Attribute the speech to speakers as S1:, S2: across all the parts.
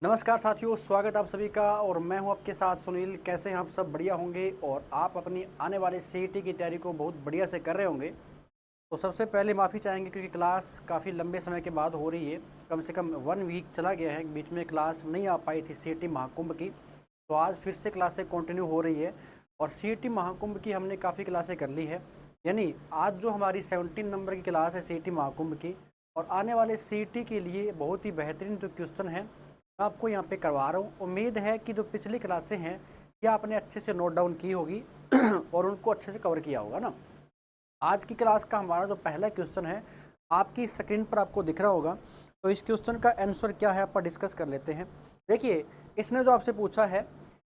S1: नमस्कार साथियों, स्वागत आप सभी का। और मैं हूं आपके साथ सुनील। कैसे हैं आप सब? बढ़िया होंगे और आप अपनी आने वाले सीईटी की तैयारी को बहुत बढ़िया से कर रहे होंगे। तो सबसे पहले माफ़ी चाहेंगे क्योंकि क्लास काफ़ी लंबे समय के बाद हो रही है। कम से कम 1 वीक चला गया है, बीच में क्लास नहीं आ पाई थी सीईटी महाकुंभ की। तो आज फिर से क्लासें कंटिन्यू हो रही है और सीईटी महाकुंभ की हमने काफ़ी क्लासें कर ली है। यानी आज जो हमारी 17 नंबर की क्लास है सीईटी महाकुंभ की, और आने वाले सीईटी के लिए बहुत ही बेहतरीन जो क्वेश्चन है आपको यहाँ पे करवा रहा हूँ। उम्मीद है कि जो पिछली क्लासें हैं ये आपने अच्छे से नोट डाउन की होगी और उनको अच्छे से कवर किया होगा ना। आज की क्लास का हमारा जो पहला क्वेश्चन है आपकी स्क्रीन पर आपको दिख रहा होगा। तो इस क्वेश्चन का आंसर क्या है आप डिस्कस कर लेते हैं। देखिए, इसने जो आपसे पूछा है,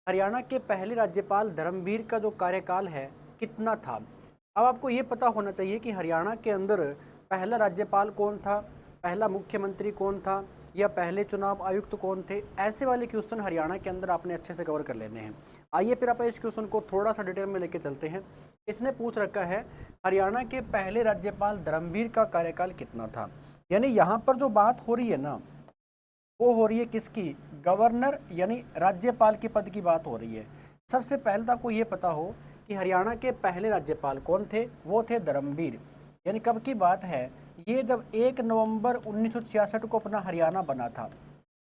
S1: हरियाणा के पहले राज्यपाल धर्मवीर का जो कार्यकाल है कितना था। अब आपको ये पता होना चाहिए कि हरियाणा के अंदर पहला राज्यपाल कौन था, पहला मुख्यमंत्री कौन था, या पहले चुनाव आयुक्त कौन थे। ऐसे वाले क्वेश्चन हरियाणा के अंदर आपने अच्छे से कवर कर लेने हैं। आइए फिर आप इस क्वेश्चन को थोड़ा सा डिटेल में लेके चलते हैं। इसने पूछ रखा है हरियाणा के पहले राज्यपाल धर्मवीर का कार्यकाल कितना था। यानी यहाँ पर जो बात हो रही है ना, वो हो रही है किसकी? गवर्नर यानी राज्यपाल के पद की बात हो रही है। सबसे पहले तो आपको ये पता हो कि हरियाणा के पहले राज्यपाल कौन थे। वो थे धर्मवीर। यानी कब की बात है? ये जब 1 नवंबर 1966 को अपना हरियाणा बना था।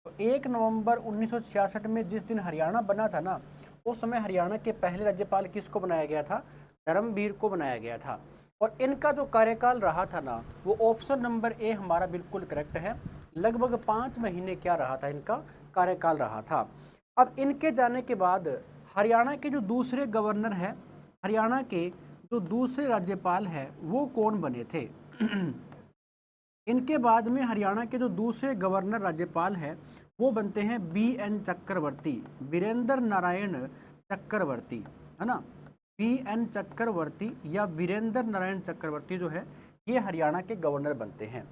S1: तो 1 नवंबर 1966 में जिस दिन हरियाणा बना था ना, उस समय हरियाणा के पहले राज्यपाल किसको बनाया गया था? धर्मवीर को बनाया गया था। और इनका जो कार्यकाल रहा था ना, वो ऑप्शन नंबर ए हमारा बिल्कुल करेक्ट है। लगभग 5 महीने क्या रहा था, इनका कार्यकाल रहा था। अब इनके जाने के बाद हरियाणा के जो दूसरे गवर्नर हैं, हरियाणा के जो दूसरे राज्यपाल हैं, वो कौन बने थे? इनके बाद में हरियाणा के जो दूसरे गवर्नर राज्यपाल हैं वो बनते हैं BN चक्रवर्ती, वीरेंद्र नारायण चक्रवर्ती, है ना। BN चक्रवर्ती या वीरेंद्र नारायण चक्रवर्ती जो है ये हरियाणा के गवर्नर बनते हैं।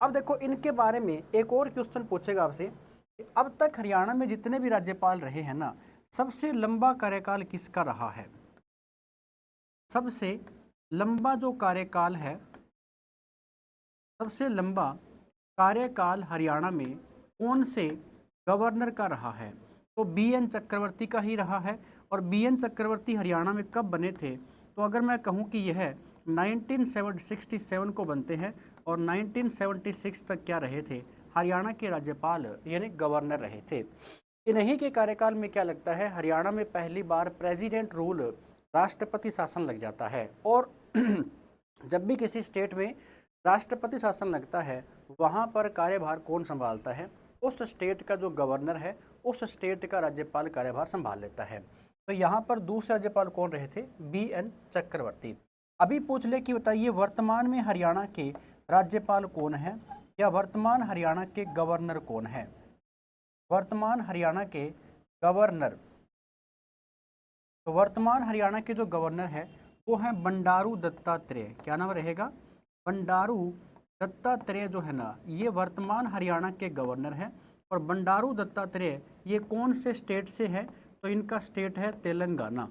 S1: अब देखो, इनके बारे में एक और क्वेश्चन पूछेगा आपसे कि अब तक हरियाणा में जितने भी राज्यपाल रहे हैं ना, सबसे लंबा कार्यकाल किसका रहा है? सबसे लंबा जो कार्यकाल है, सबसे लंबा कार्यकाल हरियाणा में कौन से गवर्नर का रहा है? तो BN चक्रवर्ती का ही रहा है। और BN चक्रवर्ती हरियाणा में कब बने थे? तो अगर मैं कहूँ कि यह 1967 को बनते हैं और 1976 तक क्या रहे थे? हरियाणा के राज्यपाल यानी गवर्नर रहे थे। इन्हीं के कार्यकाल में क्या लगता है, हरियाणा में पहली बार प्रेसिडेंट रूल, राष्ट्रपति शासन लग जाता है। और जब भी किसी स्टेट में राष्ट्रपति शासन लगता है, वहाँ पर कार्यभार कौन संभालता है? उस स्टेट का जो गवर्नर है, उस स्टेट का राज्यपाल कार्यभार संभाल लेता है। तो यहाँ पर दूसरे राज्यपाल कौन रहे थे? BN चक्रवर्ती। अभी पूछ ले कि बताइए वर्तमान में हरियाणा के राज्यपाल कौन है, या वर्तमान हरियाणा के गवर्नर कौन है? वर्तमान हरियाणा के गवर्नर, तो वर्तमान हरियाणा के जो गवर्नर है वो है बंडारू दत्तात्रेय। क्या नाम रहेगा? बंडारू दत्तात्रेय जो है ना, ये वर्तमान हरियाणा के गवर्नर हैं। और बंडारू दत्तात्रेय ये कौन से स्टेट से है? तो इनका स्टेट है तेलंगाना,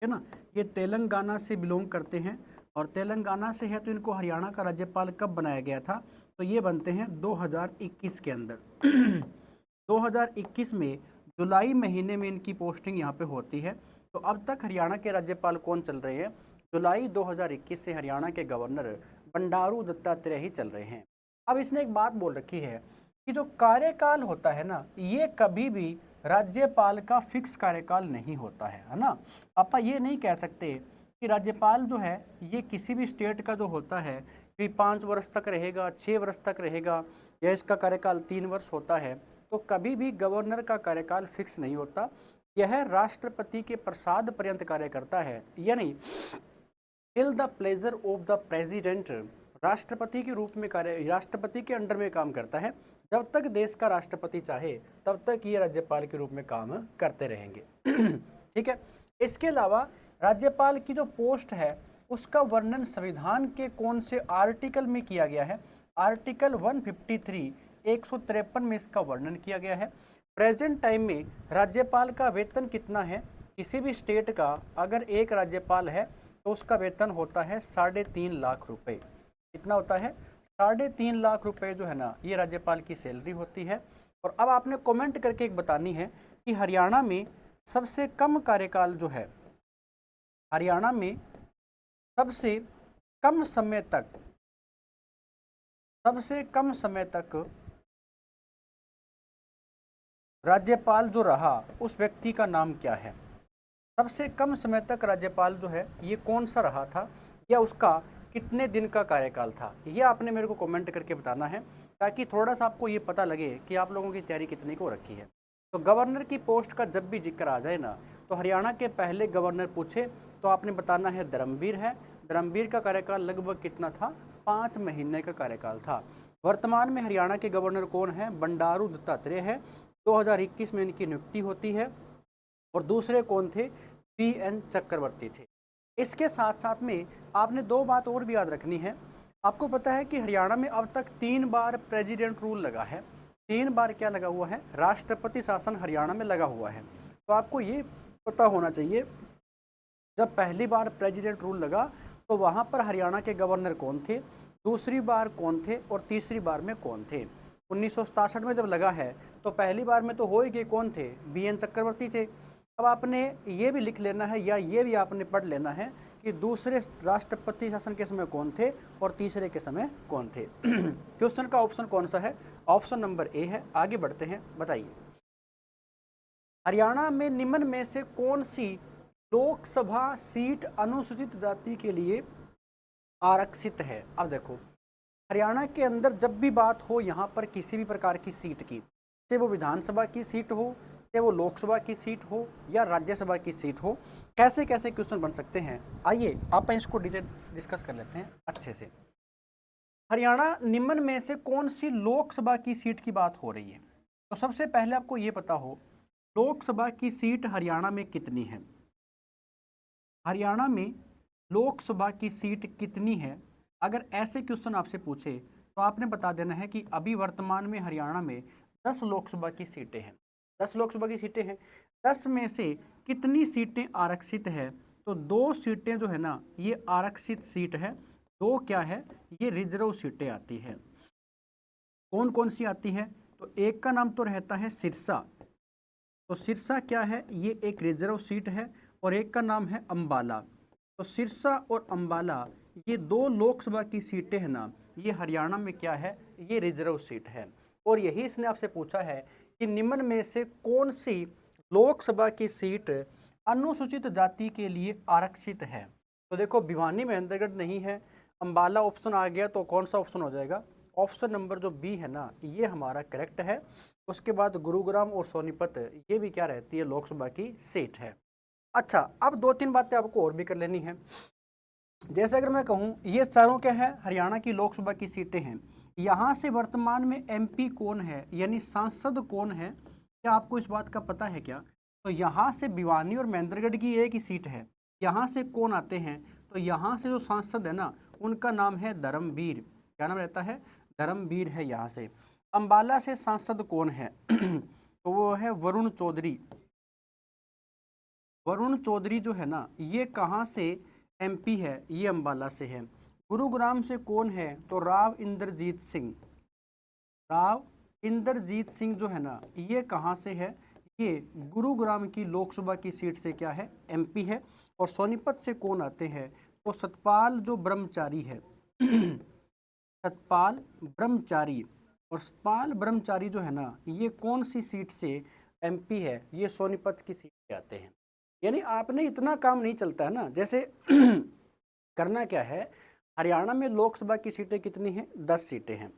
S1: है ना। ये तेलंगाना से बिलोंग करते हैं और तेलंगाना से है। तो इनको हरियाणा का राज्यपाल कब बनाया गया था? तो ये बनते हैं 2021 के अंदर 2021 में जुलाई महीने में इनकी पोस्टिंग यहाँ पे होती है। तो अब तक हरियाणा के राज्यपाल कौन चल रहे हैं? जुलाई 2021 से हरियाणा के गवर्नर बंडारू दत्तात्रेय ही चल रहे हैं। अब इसने एक बात बोल रखी है कि जो कार्यकाल होता है ना, ये कभी भी राज्यपाल का फिक्स कार्यकाल नहीं होता है ना। आप ये नहीं कह सकते कि राज्यपाल जो है ये किसी भी स्टेट का जो होता है कि 5 वर्ष तक रहेगा, 6 वर्ष तक रहेगा, या इसका कार्यकाल 3 वर्ष होता है। तो कभी भी गवर्नर का कार्यकाल फिक्स नहीं होता। यह राष्ट्रपति के प्रसाद पर्यंत कार्य करता है। यानी till the pleasure of the president, राष्ट्रपति के रूप में कार्य, राष्ट्रपति के अंडर में काम करता है। जब तक देश का राष्ट्रपति चाहे तब तक ये राज्यपाल के रूप में काम करते रहेंगे ठीक है। इसके अलावा राज्यपाल की जो पोस्ट है उसका वर्णन संविधान के कौन से आर्टिकल में किया गया है? आर्टिकल 153, 153 में इसका वर्णन किया गया है। प्रेजेंट टाइम में राज्यपाल का वेतन कितना है? किसी भी स्टेट का अगर एक राज्यपाल है तो उसका वेतन होता है 3.5 लाख रुपए। कितना होता है? 3.5 लाख रुपए जो है ना, ये राज्यपाल की सैलरी होती है। और अब आपने कमेंट करके एक बतानी है कि हरियाणा में सबसे कम कार्यकाल जो है, हरियाणा में सबसे कम समय तक, सबसे कम समय तक राज्यपाल जो रहा उस व्यक्ति का नाम क्या है। सबसे कम समय तक राज्यपाल जो है ये कौन सा रहा था, या उसका कितने दिन का कार्यकाल था, ये आपने मेरे को कमेंट करके बताना है, ताकि थोड़ा सा आपको ये पता लगे कि आप लोगों की तैयारी कितनी को रखी है। तो गवर्नर की पोस्ट का जब भी जिक्र आ जाए ना, तो हरियाणा के पहले गवर्नर पूछे तो आपने बताना है धर्मवीर है। धर्मवीर का कार्यकाल लगभग कितना था, 5 महीने का कार्यकाल था। वर्तमान में हरियाणा के गवर्नर कौन है, बंडारू दत्तात्रेय है। 2021 में इनकी नियुक्ति होती है। और दूसरे कौन थे, PN चक्रवर्ती थे। इसके साथ साथ में आपने दो बात और भी याद रखनी है। आपको पता है कि हरियाणा में अब तक 3 बार प्रेसिडेंट रूल लगा है। 3 बार क्या लगा हुआ है, राष्ट्रपति शासन हरियाणा में लगा हुआ है। तो आपको ये पता होना चाहिए, जब पहली बार प्रेसिडेंट रूल लगा तो वहाँ पर हरियाणा के गवर्नर कौन थे, दूसरी बार कौन थे और तीसरी बार में कौन थे। 1967 में जब लगा है तो पहली बार में तो हो ही गए, कौन थे, BN चक्रवर्ती थे। अब आपने ये भी लिख लेना है, या ये भी आपने पढ़ लेना है कि दूसरे राष्ट्रपति शासन के समय कौन थे और तीसरे के समय कौन थे। क्वेश्चन का ऑप्शन कौन सा है, ऑप्शन नंबर A है। आगे बढ़ते हैं, बताइए हरियाणा में निम्न में से कौन सी लोकसभा सीट अनुसूचित जाति के लिए आरक्षित है। अब देखो, हरियाणा के अंदर जब भी बात हो यहाँ पर किसी भी प्रकार की सीट की, चाहे वो विधानसभा की सीट हो, चाहे वो लोकसभा की सीट हो या राज्यसभा की सीट हो, कैसे कैसे क्वेश्चन बन सकते हैं, आइए आप इसको डिटेल डिस्कस कर लेते हैं अच्छे से। हरियाणा निम्न में से कौन सी लोकसभा की सीट की बात हो रही है। तो सबसे पहले आपको ये पता हो लोकसभा की सीट हरियाणा में कितनी है। हरियाणा में लोकसभा की सीट कितनी है, अगर ऐसे क्वेश्चन आपसे पूछे तो आपने बता देना है कि अभी वर्तमान में हरियाणा में 10 लोकसभा की सीटें हैं। 10 लोकसभा की सीटें हैं, 10 में से कितनी सीटें आरक्षित है। तो 2 सीटें जो है ना ये आरक्षित सीट है, 2 क्या है, ये रिजर्व सीटें आती है। कौन कौन सी आती है, तो एक का नाम तो रहता है सिरसा। तो सिरसा क्या है, ये एक रिजर्व सीट है। और एक का नाम है अंबाला। तो सिरसा और अंबाला ये 2 लोकसभा की सीटें हैं ना, ये हरियाणा में क्या है, ये रिजर्व सीट है। और यही इसने आपसे पूछा है कि निम्न में से कौन सी लोकसभा की सीट अनुसूचित जाति के लिए आरक्षित है। तो देखो भिवानी महेंद्रगढ़ नहीं है, अंबाला ऑप्शन आ गया, तो कौन सा ऑप्शन हो जाएगा, ऑप्शन नंबर जो B है ना ये हमारा करेक्ट है। उसके बाद गुरुग्राम और सोनीपत ये भी क्या रहती है, लोकसभा की सीट है। अच्छा, अब 2-3 बातें आपको और भी कर लेनी है। जैसे अगर मैं कहूँ ये चारों क्या है, हरियाणा की लोकसभा की सीटें हैं। यहाँ से वर्तमान में MP कौन है, यानी सांसद कौन है, क्या आपको इस बात का पता है क्या। तो यहाँ से भिवानी और महेंद्रगढ़ की एक ही सीट है, यहाँ से कौन आते हैं, तो यहाँ से जो सांसद है ना उनका नाम है धर्मवीर। क्या नाम रहता है, धर्मवीर है यहाँ से। अंबाला से सांसद कौन है तो वो है वरुण चौधरी। वरुण चौधरी जो है ना ये कहाँ से MP है, ये अंबाला से है। गुरुग्राम से कौन है, तो राव इंद्रजीत सिंह। राव इंद्रजीत सिंह जो है ना ये कहाँ से है, ये गुरुग्राम की लोकसभा की सीट से क्या है, MP है। और सोनीपत से कौन आते हैं, तो सतपाल जो ब्रह्मचारी है सतपाल ब्रह्मचारी। और सतपाल ब्रह्मचारी जो है ना ये कौन सी सीट से MP है, ये सोनीपत की सीट से आते हैं। यानी आपने इतना काम नहीं चलता है ना, जैसे करना क्या है, हरियाणा में लोकसभा की सीटें कितनी हैं, 10 सीटें हैं।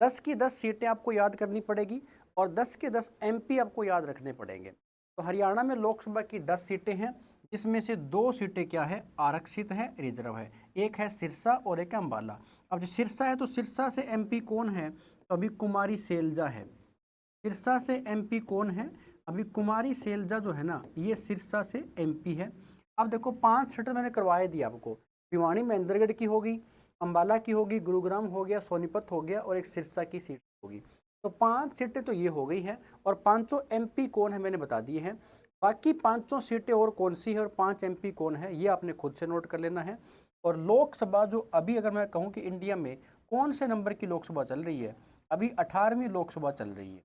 S1: 10 की 10 सीटें आपको याद करनी पड़ेगी और 10 के 10 MP आपको याद रखने पड़ेंगे। तो हरियाणा में लोकसभा की 10 सीटें हैं, जिसमें से 2 सीटें क्या है, आरक्षित है, रिजर्व है। एक है सिरसा और एक है अंबाला। अब जो सिरसा है तो सिरसा से MP कौन है, तो अभी कुमारी सैलजा है। सिरसा से MP कौन है, अभी कुमारी सैलजा जो है ना ये सिरसा से MP है। अब देखो 5 सीटें मैंने करवाए दी आपको, भिवानी महेंद्रगढ़ की होगी, अंबाला की होगी, गुरुग्राम हो गया, सोनीपत हो गया और एक सिरसा की सीट होगी। तो 5 सीटें तो ये हो गई हैं और 5 MP कौन है मैंने बता दिए हैं। बाकी 5 सीटें और कौन सी है और 5 MP कौन है ये आपने खुद से नोट कर लेना है। और लोकसभा जो अभी अगर मैं कहूँ कि इंडिया में कौन से नंबर की लोकसभा चल रही है, अभी 18वीं लोकसभा चल रही है।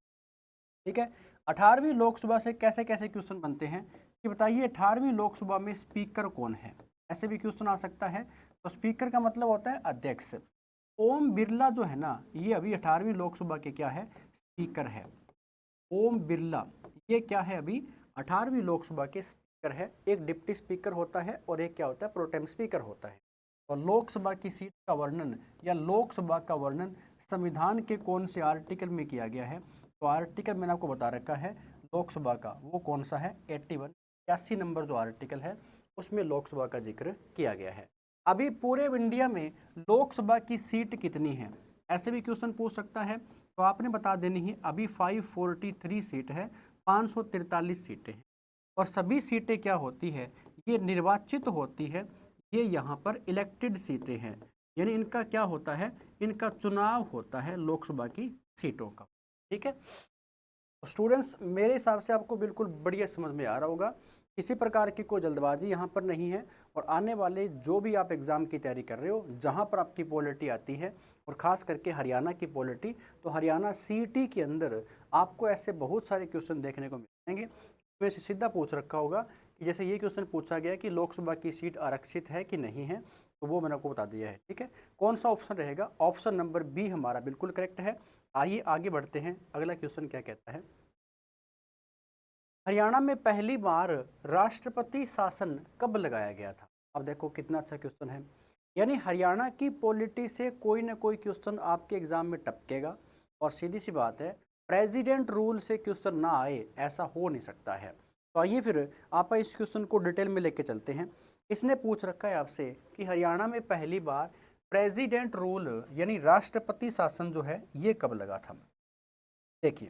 S1: ठीक है। 18वीं लोकसभा से कैसे कैसे क्वेश्चन बनते हैं कि बताइए 18वीं लोकसभा में स्पीकर कौन है, ऐसे भी क्वेश्चन आ सकता है। तो स्पीकर का मतलब होता है अध्यक्ष। ओम बिरला जो है ना, ये अभी 18वीं लोकसभा के क्या है, स्पीकर है। ओम बिरला ये क्या है, अभी 18वीं लोकसभा के स्पीकर है। एक डिप्टी स्पीकर होता है और एक क्या होता है, प्रोटेम स्पीकर होता है। और लोकसभा की सीट का वर्णन या लोकसभा का वर्णन संविधान के कौन से आर्टिकल में किया गया है, तो आर्टिकल मैंने आपको बता रखा है लोकसभा का, वो कौन सा है, 81 81 नंबर जो आर्टिकल है उसमें लोकसभा का जिक्र किया गया है। अभी पूरे इंडिया में लोकसभा की सीट कितनी है, ऐसे भी क्वेश्चन पूछ सकता है। तो आपने बता देनी है अभी 543 सीट है, 543 सीटें हैं। और सभी सीटें क्या होती है, ये निर्वाचित होती है, ये यहाँ पर इलेक्टेड सीटें हैं, यानी इनका क्या होता है, इनका चुनाव होता है लोकसभा की सीटों का। ठीक है स्टूडेंट्स, मेरे हिसाब से आपको बिल्कुल बढ़िया समझ में आ रहा होगा, किसी प्रकार की कोई जल्दबाजी यहाँ पर नहीं है। और आने वाले जो भी आप एग्ज़ाम की तैयारी कर रहे हो, जहाँ पर आपकी पॉलिटी आती है और ख़ास करके हरियाणा की पॉलिटी, तो हरियाणा सीईटी के अंदर आपको ऐसे बहुत सारे क्वेश्चन देखने को मिलेंगे। इसमें से सीधा पूछ रखा होगा कि जैसे ये क्वेश्चन पूछा गया कि लोकसभा की सीट आरक्षित है कि नहीं है, तो वो मैंने आपको बता दिया है। ठीक है, कौन सा ऑप्शन रहेगा, ऑप्शन नंबर बी हमारा बिल्कुल करेक्ट है। आइए आगे बढ़ते हैं, अगला क्वेश्चन क्या कहता है। हरियाणा में पहली बार राष्ट्रपति शासन कब लगाया गया था। अब देखो कितना अच्छा क्वेश्चन है, यानी हरियाणा की पॉलिटी से कोई ना कोई क्वेश्चन आपके एग्जाम में टपकेगा। और सीधी सी बात है, प्रेसिडेंट रूल से क्वेश्चन ना आए ऐसा हो नहीं सकता है। तो आइए फिर आप इस क्वेश्चन को डिटेल में लेके चलते हैं। इसने पूछ रखा है आपसे कि हरियाणा में पहली बार प्रेसिडेंट रूल यानी राष्ट्रपति शासन जो है ये कब लगा था। देखिए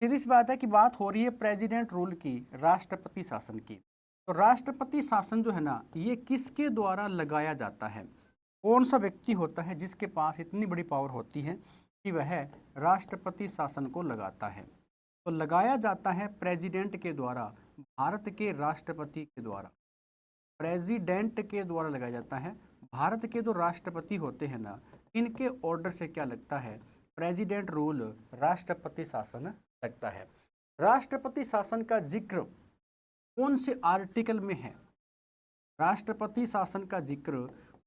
S1: सीधी सी बात है कि बात हो रही है प्रेसिडेंट रूल की, राष्ट्रपति शासन की। तो राष्ट्रपति शासन जो है ना, ये किसके द्वारा लगाया जाता है, कौन सा व्यक्ति होता है जिसके पास इतनी बड़ी पावर होती है कि वह राष्ट्रपति शासन को लगाता है। तो लगाया जाता है प्रेसिडेंट के द्वारा, भारत के राष्ट्रपति के द्वारा, प्रेसिडेंट के द्वारा लगाया जाता है। भारत के जो राष्ट्रपति होते हैं ना, इनके ऑर्डर से क्या लगता है, प्रेसिडेंट रूल, राष्ट्रपति शासन लगता है। राष्ट्रपति शासन का जिक्र कौन से आर्टिकल में है, राष्ट्रपति शासन का जिक्र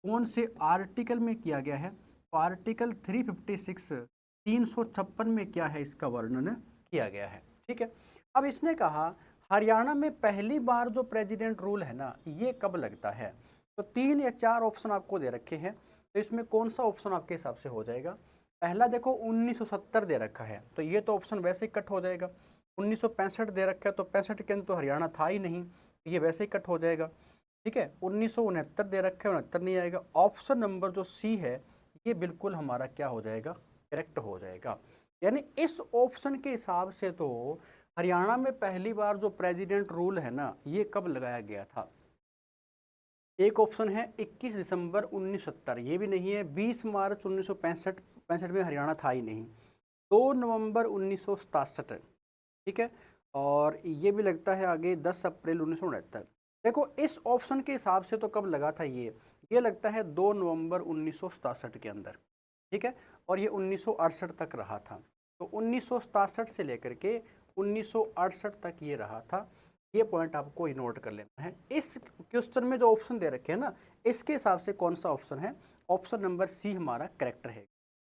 S1: कौन से आर्टिकल में किया गया है, तो आर्टिकल 356 356 में क्या है, इसका वर्णन किया गया है। ठीक है, अब इसने कहा हरियाणा में पहली बार जो प्रेसिडेंट रूल है ना, ये कब लगता है। तो 3 या 4 ऑप्शन आपको दे रखे हैं, तो इसमें कौन सा ऑप्शन आपके हिसाब से हो जाएगा। पहला देखो 1970 दे रखा है, तो ये तो ऑप्शन वैसे ही कट हो जाएगा। 1965 दे रखा है, तो 65 के अंदर तो हरियाणा था ही नहीं, ये वैसे ही कट हो जाएगा। ठीक है, 1969 दे रखा है, 69 नहीं आएगा। ऑप्शन नंबर जो सी है ये बिल्कुल हमारा क्या हो जाएगा, करेक्ट हो जाएगा। यानी इस ऑप्शन के हिसाब से तो हरियाणा में पहली बार जो प्रेसिडेंट रूल है ना, ये कब लगाया गया था। एक ऑप्शन है 21 दिसंबर 1970, ये भी नहीं है। 20 मार्च 1965 में हरियाणा था ही नहीं। 2 नवंबर 1967, ठीक है, और ये भी लगता है आगे 10 अप्रैल 1969। देखो इस ऑप्शन के हिसाब से तो कब लगा था ये लगता है 2 नवंबर 1967 के अंदर। ठीक है, और ये 1968 तक रहा था। तो 1967 से लेकर के 1968 तक ये रहा था। ये पॉइंट आपको नोट कर लेना है। इस क्वेश्चन में जो ऑप्शन दे रखे हैं ना, इसके हिसाब से कौन सा ऑप्शन है, ऑप्शन नंबर सी हमारा करेक्ट है।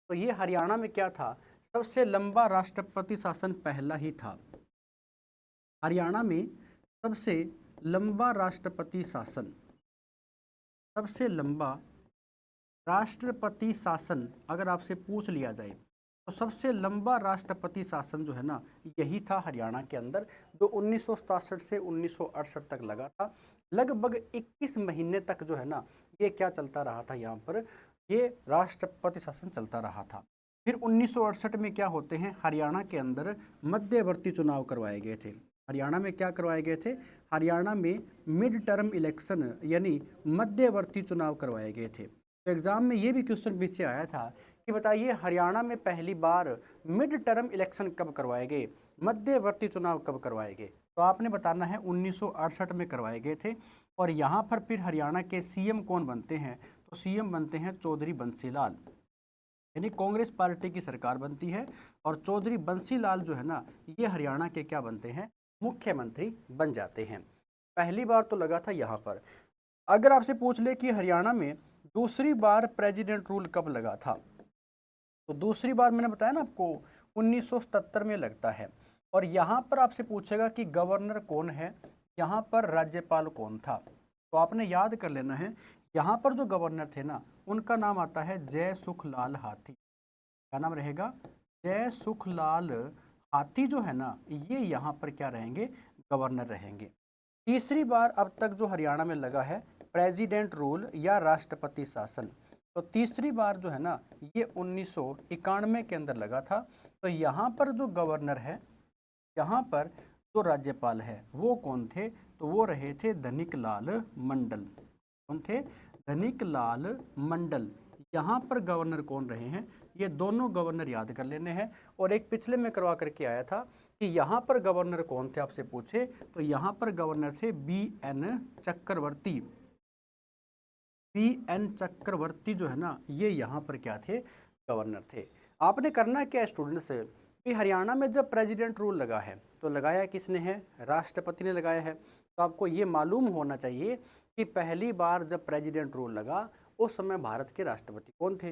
S1: तो ये हरियाणा में क्या था, सबसे लंबा राष्ट्रपति शासन पहला ही था। हरियाणा में सबसे लंबा राष्ट्रपति शासन, सबसे लंबा राष्ट्रपति शासन अगर आपसे पूछ लिया जाए तो सबसे लंबा राष्ट्रपति शासन जो है ना, यही था हरियाणा के अंदर, जो 1967 से 1968 तक लगा था। लगभग 21 महीने तक जो है ना, ये क्या चलता रहा था, यहाँ पर ये राष्ट्रपति शासन चलता रहा था। फिर 1968 में क्या होते हैं, हरियाणा के अंदर मध्यवर्ती चुनाव करवाए गए थे। हरियाणा में क्या करवाए गए थे, हरियाणा में मिड टर्म इलेक्शन यानी मध्यवर्ती चुनाव करवाए गए थे। तो एग्जाम में ये भी क्वेश्चन पीछे आया था कि बताइए हरियाणा में पहली बार मिड टर्म इलेक्शन कब करवाए गए, मध्यवर्ती चुनाव कब करवाए गए। तो आपने बताना है 1968 में करवाए गए थे। और यहाँ पर फिर हरियाणा के सीएम कौन बनते हैं, तो सीएम बनते हैं चौधरी बंसीलाल। यानी कांग्रेस पार्टी की सरकार बनती है और चौधरी बंसीलाल जो है ना, ये हरियाणा के क्या बनते हैं, मुख्यमंत्री बन जाते हैं। पहली बार तो लगा था यहाँ पर। अगर आपसे पूछ ले कि हरियाणा में दूसरी बार प्रेसिडेंट रूल कब लगा था, तो दूसरी बार मैंने बताया ना आपको 1977 में लगता है। और यहाँ पर आपसे पूछेगा कि गवर्नर कौन है, यहाँ पर राज्यपाल कौन था, तो आपने याद कर लेना है। यहाँ पर जो गवर्नर थे ना, उनका नाम आता है जय सुखलाल हाथी। क्या नाम रहेगा, जय सुखलाल हाथी जो है ना, ये यहाँ पर क्या रहेंगे, गवर्नर रहेंगे। तीसरी बार अब तक जो हरियाणा में लगा है प्रेसिडेंट रूल या राष्ट्रपति शासन, तो तीसरी बार जो है ना, ये 1991 के अंदर लगा था। तो यहाँ पर जो गवर्नर है, यहाँ पर जो राज्यपाल है वो कौन थे, तो वो रहे थे धनिक लाल मंडल। कौन थे, धनिक लाल मंडल। यहाँ पर गवर्नर कौन रहे हैं, ये दोनों गवर्नर याद कर लेने हैं। और एक पिछले में करवा करके आया था कि यहाँ पर गवर्नर कौन थे, आपसे पूछे तो यहाँ पर गवर्नर थे BN चक्रवर्ती। BN चक्रवर्ती जो है ना, ये यहाँ पर क्या थे, गवर्नर थे। आपने करना क्या स्टूडेंट्स कि हरियाणा में जब प्रेसिडेंट रूल लगा है तो लगाया किसने है, राष्ट्रपति ने लगाया है। तो आपको ये मालूम होना चाहिए कि पहली बार जब प्रेसिडेंट रूल लगा उस समय भारत के राष्ट्रपति कौन थे,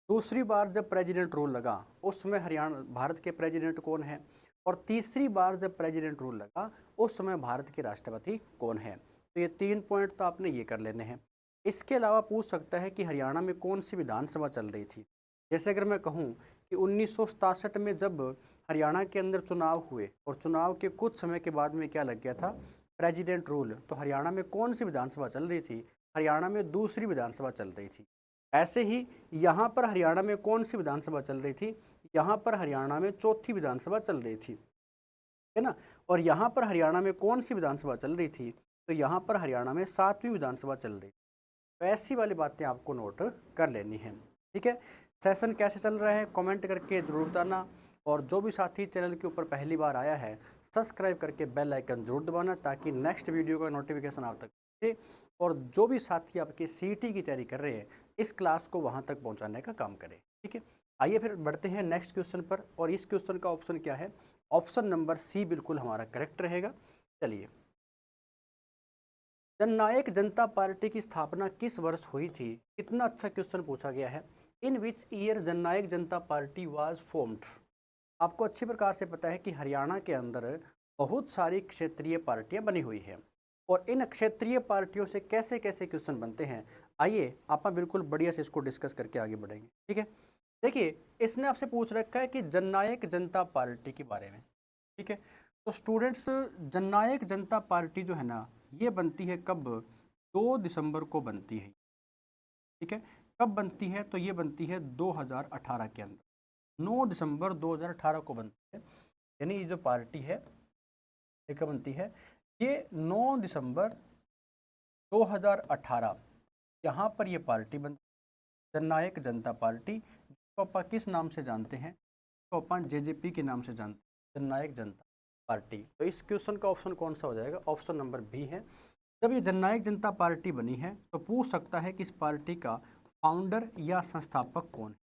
S1: दूसरी बार जब प्रेसिडेंट रूल लगा उस समय हरियाणा भारत के प्रेसिडेंट कौन है, और तीसरी बार जब प्रेसिडेंट रूल लगा उस समय भारत के राष्ट्रपति कौन है। तो ये 3 पॉइंट तो आपने ये कर लेने हैं। इसके अलावा पूछ सकता है कि हरियाणा में कौन सी विधानसभा चल रही थी। जैसे अगर मैं कहूँ कि 1967 में जब हरियाणा के अंदर चुनाव हुए और चुनाव के कुछ समय के बाद में क्या लग गया था, प्रेसिडेंट रूल, तो हरियाणा में कौन सी विधानसभा चल रही थी, हरियाणा में दूसरी विधानसभा चल रही थी। ऐसे ही यहाँ पर हरियाणा में कौन सी विधानसभा चल रही थी, यहाँ पर हरियाणा में चौथी विधानसभा चल रही थी, है ना। और यहाँ पर हरियाणा में कौन सी विधानसभा चल रही थी, तो यहाँ पर हरियाणा में 7वीं विधानसभा चल रही थी। तो ऐसी वाली बातें आपको नोट कर लेनी है, ठीक है। सेशन कैसे चल रहा है कमेंट करके जरूर बताना। और जो भी साथी चैनल के ऊपर पहली बार आया है सब्सक्राइब करके बेल आइकन जरूर दबाना ताकि नेक्स्ट वीडियो का नोटिफिकेशन आप तक पहुंचे। और जो भी साथी आपके CET की तैयारी कर रहे हैं इस क्लास को वहां तक पहुंचाने का काम करें, ठीक है। आइए फिर बढ़ते हैं नेक्स्ट क्वेश्चन पर। और इस क्वेश्चन का ऑप्शन क्या है, ऑप्शन नंबर C बिल्कुल हमारा करेक्ट रहेगा। चलिए, जननायक जनता पार्टी की स्थापना किस वर्ष हुई थी, कितना अच्छा क्वेश्चन पूछा गया है। इन which year Jannayak Janata party was formed. आपको अच्छी प्रकार से पता है कि हरियाणा के अंदर बहुत सारी क्षेत्रीय पार्टियां बनी हुई हैं और इन क्षेत्रीय पार्टियों से कैसे कैसे क्वेश्चन बनते हैं, आइए आप बिल्कुल बढ़िया से इसको डिस्कस करके आगे बढ़ेंगे, ठीक है। देखिए, इसने आपसे पूछ रखा है कि जननायक जनता पार्टी के बारे में, ठीक है। तो स्टूडेंट्स, जननायक जनता पार्टी जो है ना, ये बनती है कब, 2 दिसंबर को बनती है, ठीक है। कब बनती है, तो ये बनती है 2018 के अंदर, 9 दिसंबर 2018 को बनती है। यानी ये जो पार्टी है ये कब बनती है, ये 9 दिसंबर 2018 यहाँ पर ये पार्टी बनती है, जननायक जनता पार्टी, जिसको अपन किस नाम से जानते हैं, तो अपन JJP के नाम से जानते हैं, जननायक जनता पार्टी। तो इस क्वेश्चन का ऑप्शन कौन सा हो जाएगा, ऑप्शन नंबर B है। जब ये जननायक जनता पार्टी बनी है तो पूछ सकता है कि इस पार्टी का फाउंडर या संस्थापक कौन है।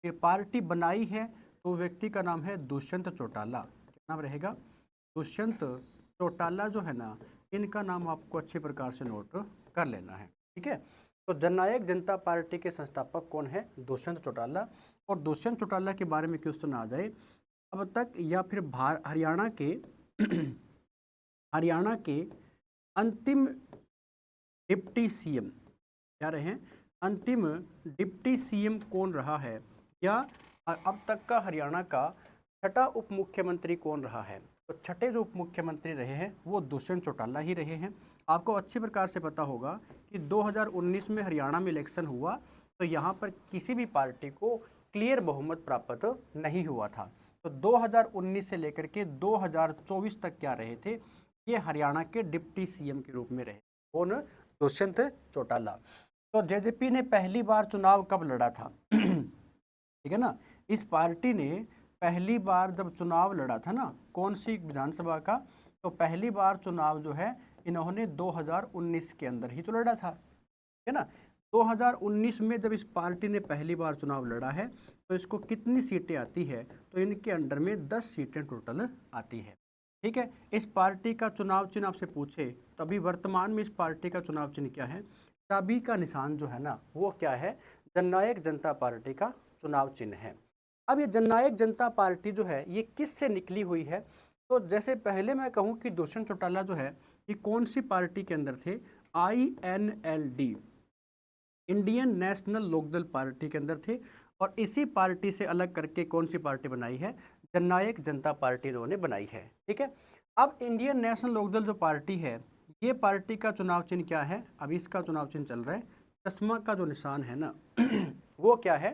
S1: ये पार्टी बनाई है तो व्यक्ति का नाम है दुष्यंत चौटाला। क्या नाम रहेगा, दुष्यंत चौटाला जो है ना, इनका नाम आपको अच्छी प्रकार से नोट कर लेना है, ठीक है। तो जननायक जनता पार्टी के संस्थापक कौन है, दुष्यंत चौटाला। और दुष्यंत चौटाला के बारे में क्वेश्चन आ जाए अब तक, या फिर हरियाणा के हरियाणा के अंतिम डिप्टी CM क्या रहे हैं, अंतिम डिप्टी CM कौन रहा है, या अब तक का हरियाणा का छठा उप मुख्यमंत्री कौन रहा है। तो छठे जो उप मुख्यमंत्री रहे हैं वो दुष्यंत चौटाला ही रहे हैं। आपको अच्छी प्रकार से पता होगा कि 2019 में हरियाणा में इलेक्शन हुआ तो यहाँ पर किसी भी पार्टी को क्लियर बहुमत प्राप्त नहीं हुआ था। तो 2019 से लेकर के 2024 तक क्या रहे थे, ये हरियाणा के डिप्टी CM के रूप में रहे, कौन, दुष्यंत चौटाला। तो JJP ने पहली बार चुनाव कब लड़ा था ठीक है ना, इस पार्टी ने पहली बार जब चुनाव लड़ा था ना, कौन सी विधानसभा का, तो पहली बार चुनाव जो है इन्होंने 2019 के अंदर ही तो लड़ा था, है ना। 2019 में जब इस पार्टी ने पहली बार चुनाव लड़ा है तो इसको कितनी सीटें आती है, तो इनके अंडर में 10 सीटें टोटल आती है। ठीक है, इस पार्टी का चुनाव चिन्ह आपसे पूछे तो अभी वर्तमान में इस पार्टी का चुनाव चिन्ह क्या है, चाबी का निशान जो है ना वो क्या है, जननायक जनता पार्टी का चुनाव चिन्ह है। अब ये जननायक जनता पार्टी जो है ये किस से निकली हुई है, तो जैसे पहले मैं कहूँ कि दुष्यंत चौटाला जो है ये कौन सी पार्टी के अंदर थे, INLD, Indian national Lokdal party के अंदर थे, और इसी पार्टी से अलग करके कौन सी पार्टी बनाई है, जननायक जनता पार्टी इन्होंने बनाई है। ठीक है, अब इंडियन नेशनल लोकदल जो पार्टी है ये पार्टी का चुनाव चिन्ह क्या है, अभी इसका चुनाव चिन्ह चल रहा है, चश्मा का जो निशान है ना वो क्या है,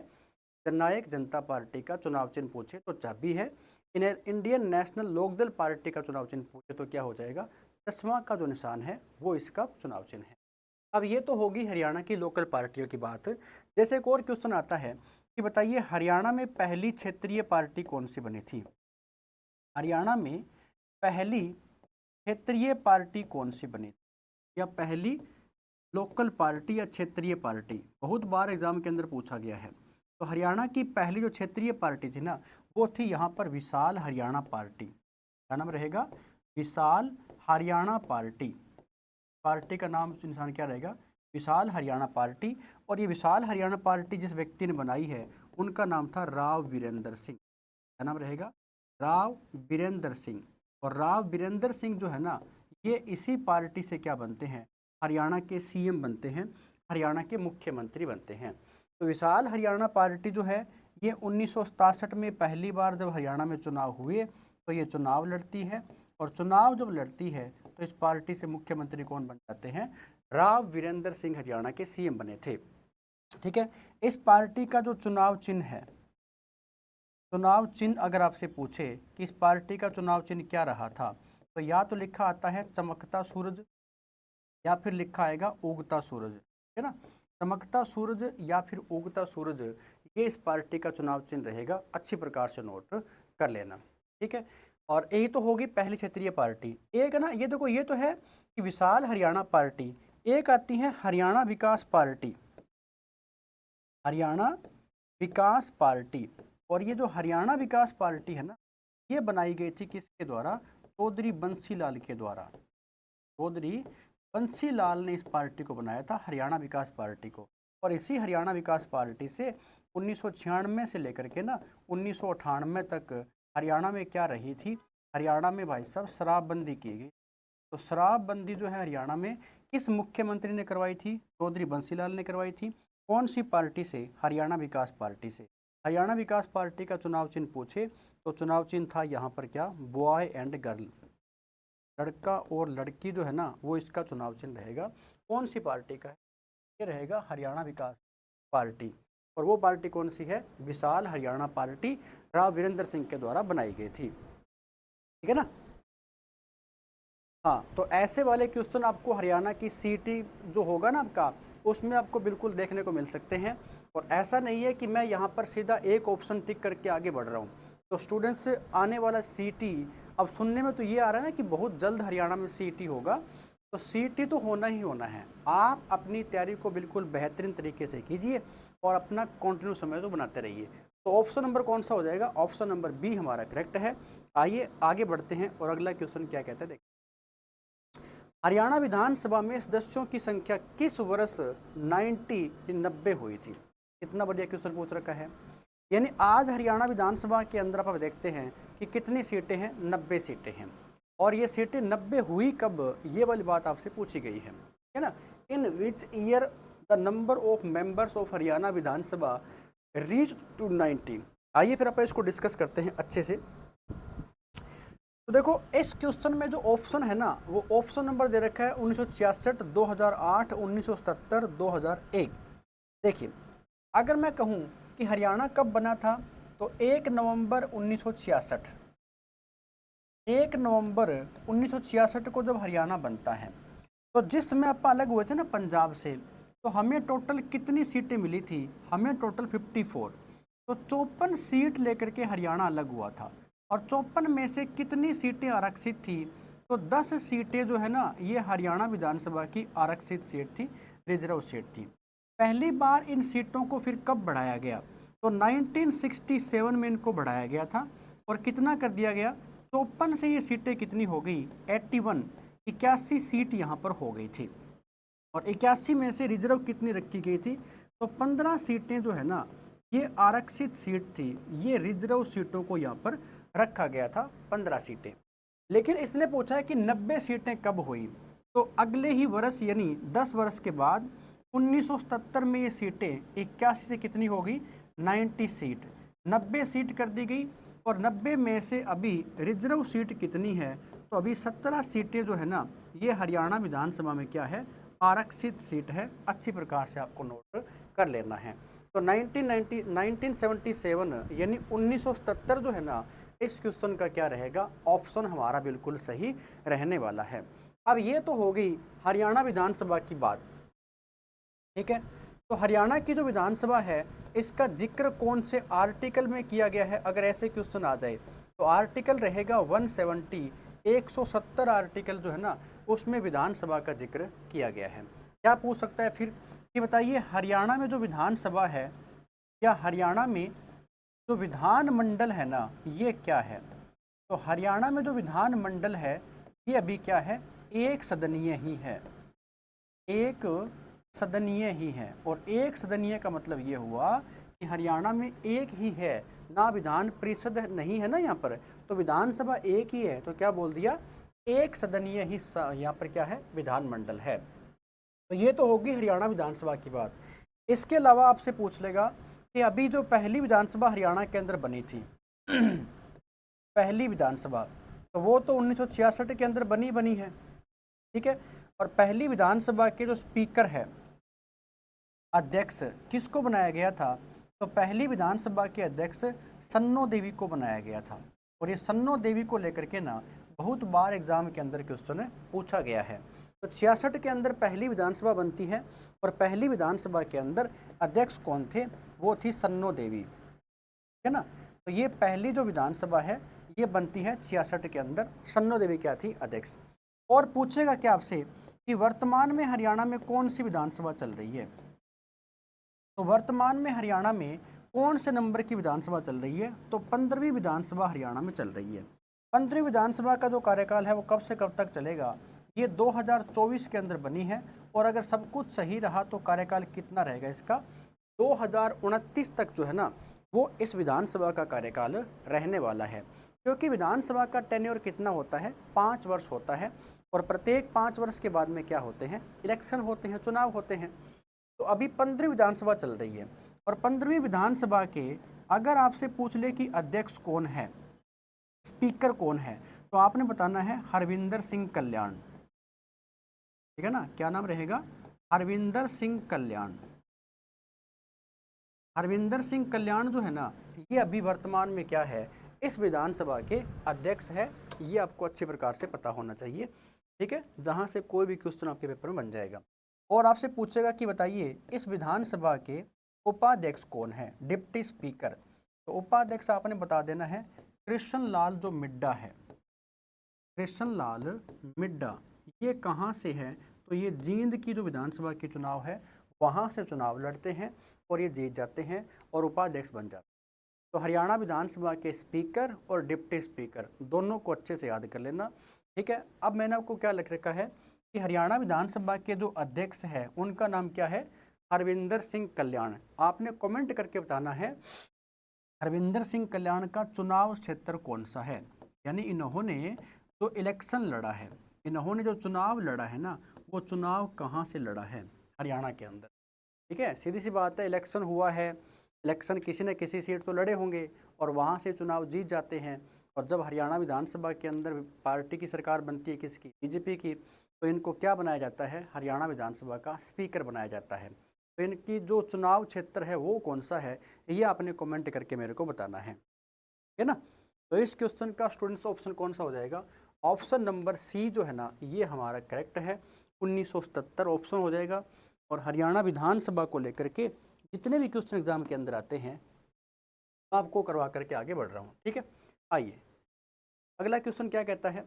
S1: जननायक जनता पार्टी का चुनाव चिन्ह पूछे तो चाबी है, इंडियन नेशनल लोकदल पार्टी का चुनाव चिन्ह पूछे तो क्या हो जाएगा, चश्मा का जो निशान है वो इसका चुनाव चिन्ह है। अब ये तो होगी हरियाणा की लोकल पार्टियों की बात। जैसे एक और क्वेश्चन आता है कि बताइए हरियाणा में पहली क्षेत्रीय पार्टी कौन सी बनी थी, हरियाणा में पहली क्षेत्रीय पार्टी कौन सी बनी थी, या पहली लोकल पार्टी या क्षेत्रीय पार्टी, बहुत बार एग्जाम के अंदर पूछा गया है। तो हरियाणा की पहली जो क्षेत्रीय पार्टी थी ना वो थी यहाँ पर विशाल हरियाणा पार्टी, क्या नाम रहेगा, विशाल हरियाणा पार्टी, पार्टी का नाम इंसान क्या रहेगा, विशाल हरियाणा पार्टी। और ये विशाल हरियाणा पार्टी जिस व्यक्ति ने बनाई है उनका नाम था राव वीरेंद्र सिंह, क्या नाम रहेगा, राव वीरेंद्र सिंह। और राव वीरेंद्र सिंह जो है ना ये इसी पार्टी से क्या बनते हैं, हरियाणा के CM बनते हैं, हरियाणा के मुख्यमंत्री बनते हैं। तो विशाल हरियाणा पार्टी जो है ये 1967 में पहली बार जब हरियाणा में चुनाव हुए तो ये चुनाव लड़ती है, और चुनाव जब लड़ती है तो इस पार्टी से मुख्यमंत्री कौन बन जाते हैं, राव वीरेंद्र सिंह हरियाणा के CM बने थे। ठीक है, इस पार्टी का जो चुनाव चिन्ह है, चुनाव चिन्ह अगर आपसे पूछे कि इस पार्टी का चुनाव चिन्ह क्या रहा था, तो या तो लिखा आता है चमकता सूरज या फिर लिखा आएगा उगता सूरज, है ना, चमकता सूरज या फिर उगता सूरज, ये इस पार्टी का चुनाव चिन्ह रहेगा, अच्छी प्रकार से नोट कर लेना। ठीक है, और यही तो होगी पहली क्षेत्रीय पार्टी। एक है ना, ये देखो ये तो है कि विशाल हरियाणा पार्टी, एक आती है हरियाणा विकास पार्टी, हरियाणा विकास पार्टी। और ये जो हरियाणा विकास पार्टी है ना ये बनाई गई थी किसके द्वारा, चौधरी बंसीलाल के द्वारा, चौधरी बंसीलाल ने इस पार्टी को बनाया था, हरियाणा विकास पार्टी को। और इसी हरियाणा विकास पार्टी से 1996 से लेकर के ना 1998 तक हरियाणा में क्या रही थी, हरियाणा में भाई साहब शराबबंदी की गई। तो शराबबंदी जो है हरियाणा में किस मुख्यमंत्री ने करवाई थी, चौधरी बंसीलाल ने करवाई थी। कौन सी पार्टी से, हरियाणा विकास पार्टी से। हरियाणा विकास पार्टी का चुनाव चिन्ह पूछे तो चुनाव चिन्ह था यहाँ पर क्या, बॉय एंड गर्ल, लड़का और लड़की जो है ना वो इसका चुनाव चिन्ह रहेगा। कौन सी पार्टी का है, ये रहेगा हरियाणा विकास पार्टी। और वो पार्टी कौन सी है, विशाल हरियाणा पार्टी, राव वीरेंद्र सिंह के द्वारा बनाई गई थी। ठीक है ना, हाँ, तो ऐसे वाले क्वेश्चन आपको हरियाणा की सीटी जो होगा ना आपका उसमें आपको बिल्कुल देखने को मिल सकते हैं। और ऐसा नहीं है कि मैं यहाँ पर सीधा एक ऑप्शन टिक करके आगे बढ़ रहा हूँ। तो स्टूडेंट्स से आने वाला सीटी, अब सुनने में तो ये आ रहा है ना कि बहुत जल्द हरियाणा में सीटी होगा, तो सीटी तो होना ही होना है। आप अपनी तैयारी को बिल्कुल बेहतरीन तरीके से कीजिए और अपना कंटिन्यू समय तो बनाते रहिए। तो ऑप्शन नंबर कौन सा हो जाएगा, ऑप्शन नंबर बी हमारा करेक्ट है। आइए आगे बढ़ते हैं और अगला क्वेश्चन क्या कहता है देखिए, हरियाणा विधानसभा में सदस्यों की संख्या किस वर्ष 90 हुई थी। कितना बढ़िया क्वेश्चन पूछ रखा है। यानी आज हरियाणा विधानसभा के अंदर आप देखते हैं कि कितनी सीटें हैं, 90 सीटें हैं। और ये सीटें 90 हुई कब, ये वाली बात आपसे पूछी गई है ना। In which year the number of members of Haryana Vidhansabha reach to 90। आइए फिर अपन इसको डिस्कस करते हैं अच्छे से। तो देखो इस क्वेश्चन में जो ऑप्शन है ना वो ऑप्शन नंबर दे रखा है 1966, 2008, 1977, 2001। देखिए अगर मैं कहूँ कि हरियाणा कब बना था तो 1 नवंबर 1966, 1 नवंबर 1966 को जब हरियाणा बनता है तो जिस समय आप अलग हुए थे ना पंजाब से, तो हमें टोटल कितनी सीटें मिली थी, हमें टोटल 54। तो 54 सीट लेकर के हरियाणा अलग हुआ था। और 54 में से कितनी सीटें आरक्षित थी, तो 10 सीटें जो है ना ये हरियाणा विधानसभा की आरक्षित सीट थी, रिजर्व सीट थी। पहली बार इन सीटों को फिर कब बढ़ाया गया? तो 1967 में इनको बढ़ाया गया था और कितना कर दिया गया, 54 से ये सीटें कितनी हो गई, 81, 81 सीट यहाँ पर हो गई थी। और 81 में से रिजर्व कितनी रखी गई थी, तो 15 सीटें जो है ना ये आरक्षित सीट थी, ये रिजर्व सीटों को यहाँ पर रखा गया था 15 सीटें। लेकिन इसने पूछा है कि 90 सीटें कब हुई, तो अगले ही वर्ष यानी 10 वर्ष के बाद 1977 में ये सीटें 81 से कितनी होगी, 90 सीट, 90 सीट कर दी गई। और 90 में से अभी रिजर्व सीट कितनी है, तो अभी 17 सीटें जो है ना ये हरियाणा विधानसभा में क्या है, आरक्षित सीट है। अच्छी प्रकार से आपको नोट कर लेना है। तो 1977 यानी 1977 जो है ना, इस क्वेश्चन का क्या रहेगा, ऑप्शन हमारा बिल्कुल सही रहने वाला है। अब ये तो हो गई हरियाणा विधानसभा की बात, ठीक है। तो हरियाणा की जो विधानसभा है इसका जिक्र कौन से आर्टिकल में किया गया है, अगर ऐसे क्वेश्चन आ जाए तो आर्टिकल रहेगा 170, 170 आर्टिकल जो है ना उसमें विधानसभा का जिक्र किया गया है। क्या पूछ सकता है फिर कि बताइए हरियाणा में जो विधानसभा है या हरियाणा में जो विधानमंडल है ना ये क्या है, तो हरियाणा में जो विधानमंडल है ये अभी क्या है, एक सदनीय ही है, एक सदनीय ही है। और एक सदनीय का मतलब ये हुआ कि हरियाणा में एक ही है ना, विधान परिषद नहीं है ना यहाँ पर, तो विधानसभा एक ही है, तो क्या बोल दिया, एक सदनीय ही यहाँ पर क्या है, विधानमंडल है। तो ये तो होगी हरियाणा विधानसभा की बात। इसके अलावा आपसे पूछ लेगा कि अभी जो पहली विधानसभा हरियाणा के अंदर बनी थी पहली विधानसभा, तो वो तो 1966 के अंदर बनी है, ठीक है। और पहली विधानसभा के जो स्पीकर है, अध्यक्ष किसको बनाया गया था, तो पहली विधानसभा के अध्यक्ष सन्नो देवी को बनाया गया था। और ये सन्नो देवी को लेकर के ना बहुत बार एग्जाम के अंदर क्वेश्चन पूछा गया है। तो 66 के अंदर पहली विधानसभा बनती है और पहली विधानसभा के अंदर अध्यक्ष कौन थे, वो थी सन्नो देवी, है ना। तो ये पहली जो विधानसभा है ये बनती है 66 के अंदर, सन्नो देवी क्या थी, अध्यक्ष। और पूछेगा क्या आपसे कि वर्तमान में हरियाणा में कौन सी विधानसभा चल रही है, तो वर्तमान में हरियाणा में कौन से नंबर की विधानसभा चल रही है, तो 15वीं विधानसभा हरियाणा में चल रही है। 15वीं विधानसभा का जो कार्यकाल है वो कब से कब तक चलेगा, ये 2024 के अंदर बनी है। और अगर सब कुछ सही रहा तो कार्यकाल कितना रहेगा इसका, 2029 तक जो है ना वो इस विधानसभा का कार्यकाल रहने वाला है। क्योंकि विधानसभा का टेन्योर कितना होता है, 5 वर्ष होता है। और प्रत्येक 5 वर्ष के बाद में क्या होते हैं, इलेक्शन होते हैं, चुनाव होते हैं। तो अभी 15वीं विधानसभा चल रही है और 15वीं विधानसभा के अगर आपसे पूछ ले कि अध्यक्ष कौन है, स्पीकर कौन है, तो आपने बताना है हरविंदर सिंह कल्याण, ठीक है ना। क्या नाम रहेगा, हरविंदर सिंह कल्याण। हरविंदर सिंह कल्याण जो है ना ये अभी वर्तमान में क्या है, इस विधानसभा के अध्यक्ष है। ये आपको अच्छी प्रकार से पता होना चाहिए, ठीक है, जहाँ से कोई भी क्वेश्चन आपके पेपर में बन जाएगा। और आपसे पूछेगा कि बताइए इस विधानसभा के उपाध्यक्ष कौन है, डिप्टी स्पीकर। तो उपाध्यक्ष आपने बता देना है कृष्ण लाल जो मिड्डा है, कृष्ण लाल मिड्डा। ये कहाँ से है, तो ये जींद की जो विधानसभा के चुनाव है वहाँ से चुनाव लड़ते हैं और ये जीत जाते हैं और उपाध्यक्ष बन जाते हैं। तो हरियाणा विधानसभा के स्पीकर और डिप्टी स्पीकर दोनों को अच्छे से याद कर लेना, ठीक है। अब मैंने आपको क्या लिख रखा है कि हरियाणा विधानसभा के जो अध्यक्ष है उनका नाम क्या है, हरविंदर सिंह कल्याण। आपने कमेंट करके बताना है हरविंदर सिंह कल्याण का चुनाव क्षेत्र कौन सा है, यानी इन्होंने जो इलेक्शन लड़ा है, इन्होंने जो चुनाव लड़ा है ना वो चुनाव कहाँ से लड़ा है, हरियाणा के अंदर, ठीक है। सीधी सी बात है, इलेक्शन हुआ है, इलेक्शन किसी न किसी सीट तो लड़े होंगे और वहाँ से चुनाव जीत जाते हैं। और जब हरियाणा विधानसभा के अंदर पार्टी की सरकार बनती है, किसकी, बीजेपी की, तो इनको क्या बनाया जाता है, हरियाणा विधानसभा का स्पीकर बनाया जाता है। तो इनकी जो चुनाव क्षेत्र है वो कौन सा है, ये आपने कमेंट करके मेरे को बताना है ना। तो इस क्वेश्चन का स्टूडेंट्स ऑप्शन कौन सा हो जाएगा, ऑप्शन नंबर सी जो है ना ये हमारा करेक्ट है, 1977 ऑप्शन हो जाएगा। और हरियाणा विधानसभा को लेकर के जितने भी क्वेश्चन एग्जाम के अंदर आते हैं आपको करवा करके आगे बढ़ रहा हूँ, ठीक है। आइए अगला क्वेश्चन क्या कहता है,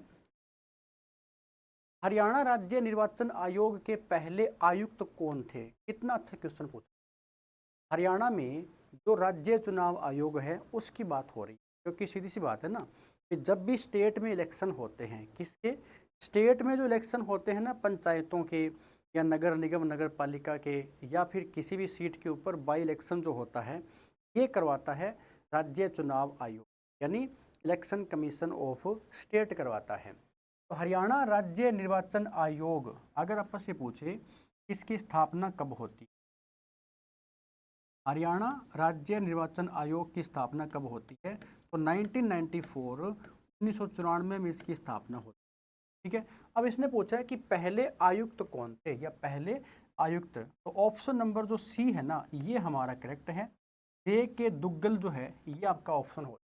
S1: हरियाणा राज्य निर्वाचन आयोग के पहले आयुक्त कौन थे? कितना अच्छा क्वेश्चन पूछा। हरियाणा में जो राज्य चुनाव आयोग है उसकी बात हो रही है, क्योंकि सीधी सी बात है ना कि जब भी स्टेट में इलेक्शन होते हैं, किसके स्टेट में जो इलेक्शन होते हैं ना, पंचायतों के या नगर निगम नगर पालिका के या फिर किसी भी सीट के ऊपर बाई इलेक्शन जो होता है, ये करवाता है राज्य चुनाव आयोग, यानी इलेक्शन कमीशन ऑफ स्टेट करवाता है। तो हरियाणा राज्य निर्वाचन आयोग अगर आपस से पूछे इसकी स्थापना कब होती है, हरियाणा राज्य निर्वाचन आयोग की स्थापना कब होती है, तो 1994 1994 में इसकी स्थापना होती है। ठीक है, अब इसने पूछा है कि पहले आयुक्त कौन थे या पहले आयुक्त, तो ऑप्शन नंबर जो सी है ना, ये हमारा करेक्ट है। जे के दुग्गल जो है ये आपका ऑप्शन हो,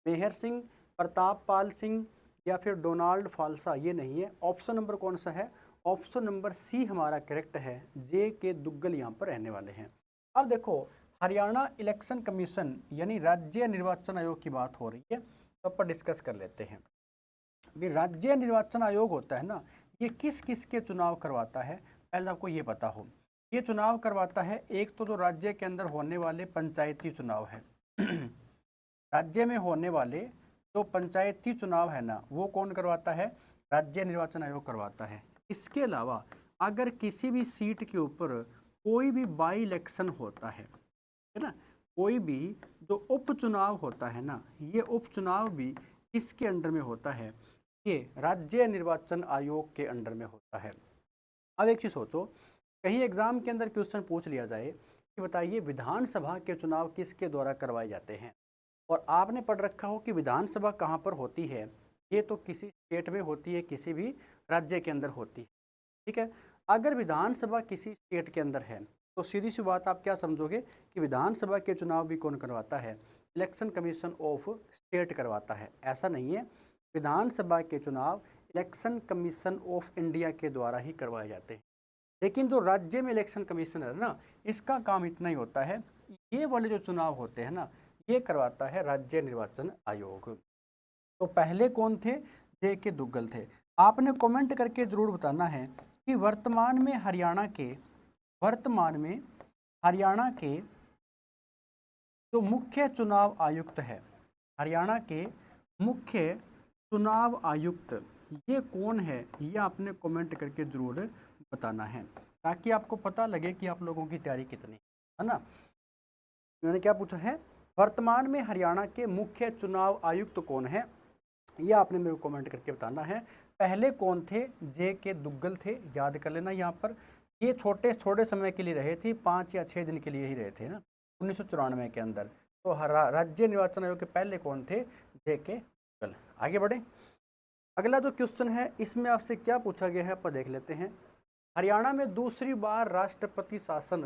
S1: मेहर सिंह, प्रताप पाल सिंह या फिर डोनाल्ड फाल्सा, ये नहीं है। ऑप्शन नंबर कौन सा है, ऑप्शन नंबर सी हमारा करेक्ट है। जे के दुग्गल यहाँ पर रहने वाले हैं। अब देखो, हरियाणा इलेक्शन कमीशन यानी राज्य निर्वाचन आयोग की बात हो रही है, तो अपन डिस्कस कर लेते हैं। ये राज्य निर्वाचन आयोग होता है ना, ये किस किस के चुनाव करवाता है, पहले आपको ये पता हो। ये चुनाव करवाता है एक तो जो राज्य के अंदर होने वाले पंचायती चुनाव है राज्य में होने वाले जो पंचायती चुनाव है ना, वो कौन करवाता है, राज्य निर्वाचन आयोग करवाता है। इसके अलावा अगर किसी भी सीट के ऊपर कोई भी बाई इलेक्शन होता है ना, कोई भी जो उपचुनाव होता है ना, ये उपचुनाव भी किसके अंडर में होता है, ये राज्य निर्वाचन आयोग के अंडर में होता है। अब एक चीज़ सोचो, कहीं एग्जाम के अंदर क्वेश्चन पूछ लिया जाए कि बताइए विधानसभा के चुनाव किसके द्वारा करवाए जाते हैं, और आपने पढ़ रखा हो कि विधानसभा कहाँ पर होती है, ये तो किसी स्टेट में होती है, किसी भी राज्य के अंदर होती है। ठीक है, अगर विधानसभा किसी स्टेट के अंदर है तो सीधी सी बात आप क्या समझोगे कि विधानसभा के चुनाव भी कौन करवाता है, इलेक्शन कमीशन ऑफ स्टेट करवाता है। ऐसा नहीं है, विधानसभा के चुनाव इलेक्शन कमीशन ऑफ इंडिया के द्वारा ही करवाए जाते हैं। लेकिन जो राज्य में इलेक्शन कमीशन है ना, इसका काम इतना ही होता है, ये वाले जो चुनाव होते हैं ना, ये करवाता है राज्य निर्वाचन आयोग। तो पहले कौन थे, जे के दुग्गल थे। आपने कमेंट करके जरूर बताना है कि वर्तमान में हरियाणा के जो मुख्य चुनाव आयुक्त है, हरियाणा के मुख्य चुनाव आयुक्त ये कौन है, ये आपने कमेंट करके जरूर बताना है, ताकि आपको पता लगे कि आप लोगों की तैयारी कितनी है ना। मैंने क्या पूछा है, वर्तमान में हरियाणा के मुख्य चुनाव आयुक्त कौन है, ये आपने मेरे को कमेंट करके बताना है। पहले कौन थे, जे के दुग्गल थे, याद कर लेना यहाँ पर। ये थोड़े समय के लिए रहे थे, 5 या 6 दिन के लिए ही रहे थे ना 1994 के अंदर। तो राज्य निर्वाचन आयोग के पहले कौन थे, जे के दुग्गल। आगे बढ़े, अगला जो क्वेश्चन है इसमें आपसे क्या पूछा गया है, आप देख लेते हैं। हरियाणा में दूसरी बार राष्ट्रपति शासन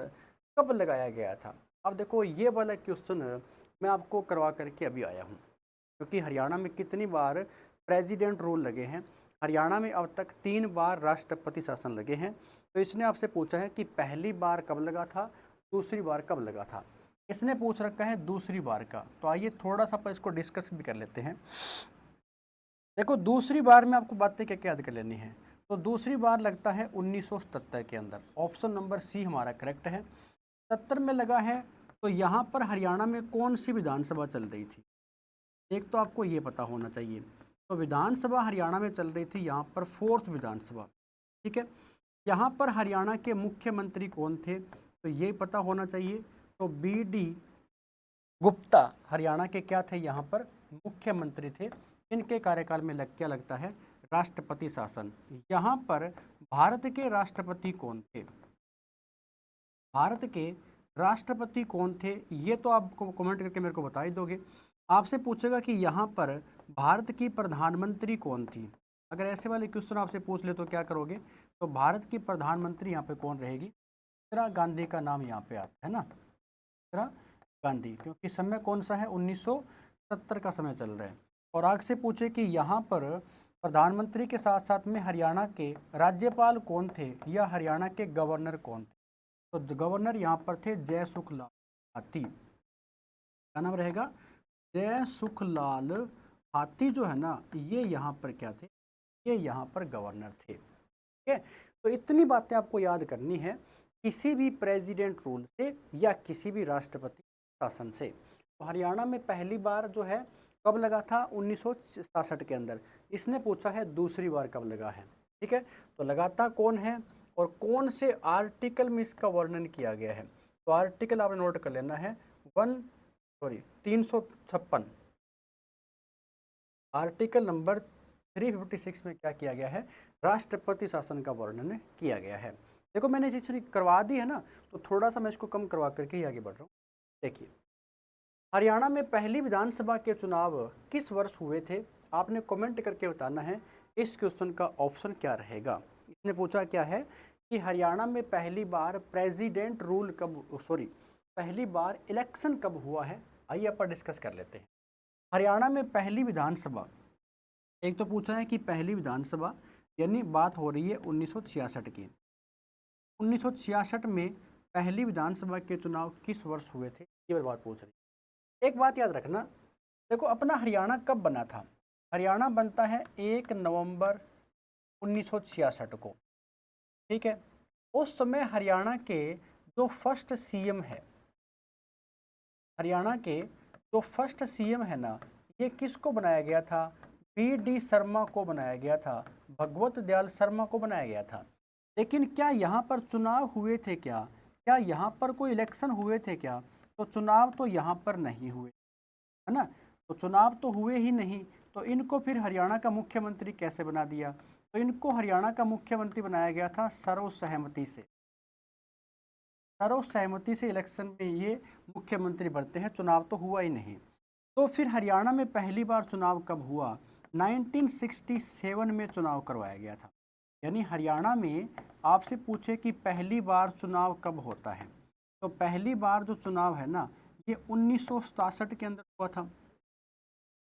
S1: कब लगाया गया था। अब देखो, ये वाला क्वेश्चन मैं आपको करवा करके अभी आया हूँ, क्योंकि हरियाणा में कितनी बार प्रेसिडेंट रूल लगे हैं, हरियाणा में अब तक 3 बार राष्ट्रपति शासन लगे हैं। तो इसने आपसे पूछा है कि पहली बार कब लगा था, दूसरी बार कब लगा था। इसने पूछ रखा है दूसरी बार का, तो आइए थोड़ा सा इसको डिस्कस भी कर लेते हैं। देखो, दूसरी बार में आपको बातें क्या क्या याद कर लेनी है। तो दूसरी बार लगता है 1977 के अंदर, ऑप्शन नंबर सी हमारा करेक्ट है। 70 में लगा है, तो यहाँ पर हरियाणा में कौन सी विधानसभा चल रही थी, एक तो आपको ये पता होना चाहिए। तो विधानसभा हरियाणा में चल रही थी यहाँ पर 4th विधानसभा। ठीक है, यहाँ पर हरियाणा के मुख्यमंत्री कौन थे, तो ये पता होना चाहिए। तो BD गुप्ता हरियाणा के क्या थे, यहाँ पर मुख्यमंत्री थे। इनके कार्यकाल में क्या लगता है, राष्ट्रपति शासन। यहाँ पर भारत के राष्ट्रपति कौन थे, भारत के राष्ट्रपति कौन थे, ये तो आपको कमेंट करके मेरे को बता ही दोगे। आपसे पूछेगा कि यहाँ पर भारत की प्रधानमंत्री कौन थी। अगर ऐसे वाले क्वेश्चन आपसे पूछ ले तो क्या करोगे, तो भारत की प्रधानमंत्री यहाँ पे कौन रहेगी, इंदिरा गांधी का नाम यहाँ पे आता है ना, इंदिरा गांधी, क्योंकि समय कौन सा है, 1970 का समय चल रहा है। और आगे से पूछे कि यहाँ पर प्रधानमंत्री के साथ साथ में हरियाणा के राज्यपाल कौन थे या हरियाणा के गवर्नर कौन थे, तो गवर्नर यहाँ पर थे जय सुखलाल हाथी। क्या नाम रहेगा, जय सुखलाल हाथी जो है ना, ये यहाँ पर क्या थे, ये यहाँ पर गवर्नर थे। ठीक है, तो इतनी बातें आपको याद करनी है किसी भी प्रेसिडेंट रूल से या किसी भी राष्ट्रपति शासन से। तो हरियाणा में पहली बार जो है कब लगा था? 1966 के अंदर। इसने पूछा है दूसरी बार कब लगा है। ठीक है, तो लगाता कौन है और कौन से आर्टिकल में इसका वर्णन किया गया है? तो आर्टिकल आपने नोट कर लेना है 356। आर्टिकल नंबर 356 में क्या किया गया है? राष्ट्रपति शासन का वर्णन किया गया है। देखो मैंने चीज करवा दी है ना, तो थोड़ा सा मैं इसको कम करवा करके ही आगे बढ़ रहा हूँ। देखिए, हरियाणा में पहली विधानसभा के चुनाव किस वर्ष हुए थे? आपने कमेंट करके बताना है इस क्वेश्चन का ऑप्शन क्या रहेगा। इसने पूछा क्या है कि हरियाणा में पहली बार प्रेसिडेंट रूल कब, सॉरी, पहली बार इलेक्शन कब हुआ है? आइए अपन डिस्कस कर लेते हैं। हरियाणा में पहली विधानसभा, एक तो पूछा है कि पहली विधानसभा, यानी बात हो रही है 1966 की। 1966 में पहली विधानसभा के चुनाव किस वर्ष हुए थे, ये बात पूछ रही है। एक बात याद रखना, देखो अपना हरियाणा कब बना था? हरियाणा बनता है 1 नवंबर 1966 को। ठीक है, उस समय हरियाणा के जो फर्स्ट सीएम है, हरियाणा के जो फर्स्ट सीएम है ना, ये किसको बनाया गया था? बी.डी. शर्मा को बनाया गया था, भगवत दयाल शर्मा को बनाया गया था। लेकिन क्या यहाँ पर चुनाव हुए थे क्या? क्या यहाँ पर कोई इलेक्शन हुए थे क्या? तो चुनाव तो यहाँ पर नहीं हुए, है ना। तो चुनाव तो हुए ही नहीं, तो इनको फिर हरियाणा का मुख्यमंत्री कैसे बना दिया? तो इनको हरियाणा का मुख्यमंत्री बनाया गया था सर्वसहमति से। सर्वसहमति से इलेक्शन में ये मुख्यमंत्री बनते हैं, चुनाव तो हुआ ही नहीं। तो फिर हरियाणा में पहली बार चुनाव कब हुआ? 1967 में चुनाव करवाया गया था। यानी हरियाणा में आपसे पूछे कि पहली बार चुनाव कब होता है, तो पहली बार जो चुनाव है ना, ये 1967 के अंदर हुआ था।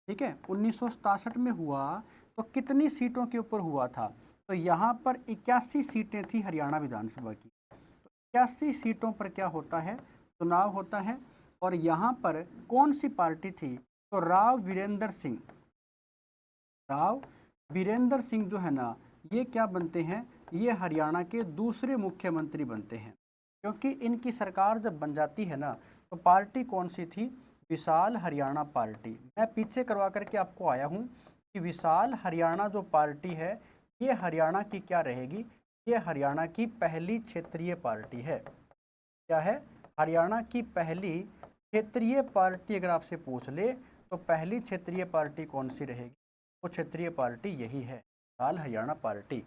S1: ठीक है, 1967 में हुआ, तो कितनी सीटों के ऊपर हुआ था? तो यहाँ पर 81 सीटें थी हरियाणा विधानसभा की। 81 सीटों पर क्या होता है? चुनाव होता है। और यहाँ पर कौन सी पार्टी थी? तो राव वीरेंद्र सिंह, राव वीरेंद्र सिंह जो है ना, ये क्या बनते हैं? ये हरियाणा के दूसरे मुख्यमंत्री बनते हैं। क्योंकि इनकी सरकार जब बन जाती है ना, तो पार्टी कौन सी थी? विशाल हरियाणा पार्टी। मैं पीछे करवा करके आपको आया हूँ कि विशाल हरियाणा जो पार्टी है, ये हरियाणा की क्या रहेगी? ये हरियाणा की पहली क्षेत्रीय पार्टी है। क्या है? हरियाणा की पहली क्षेत्रीय पार्टी। अगर आपसे पूछ ले तो पहली क्षेत्रीय पार्टी कौन सी रहेगी? वो क्षेत्रीय पार्टी यही है, विशाल हरियाणा पार्टी।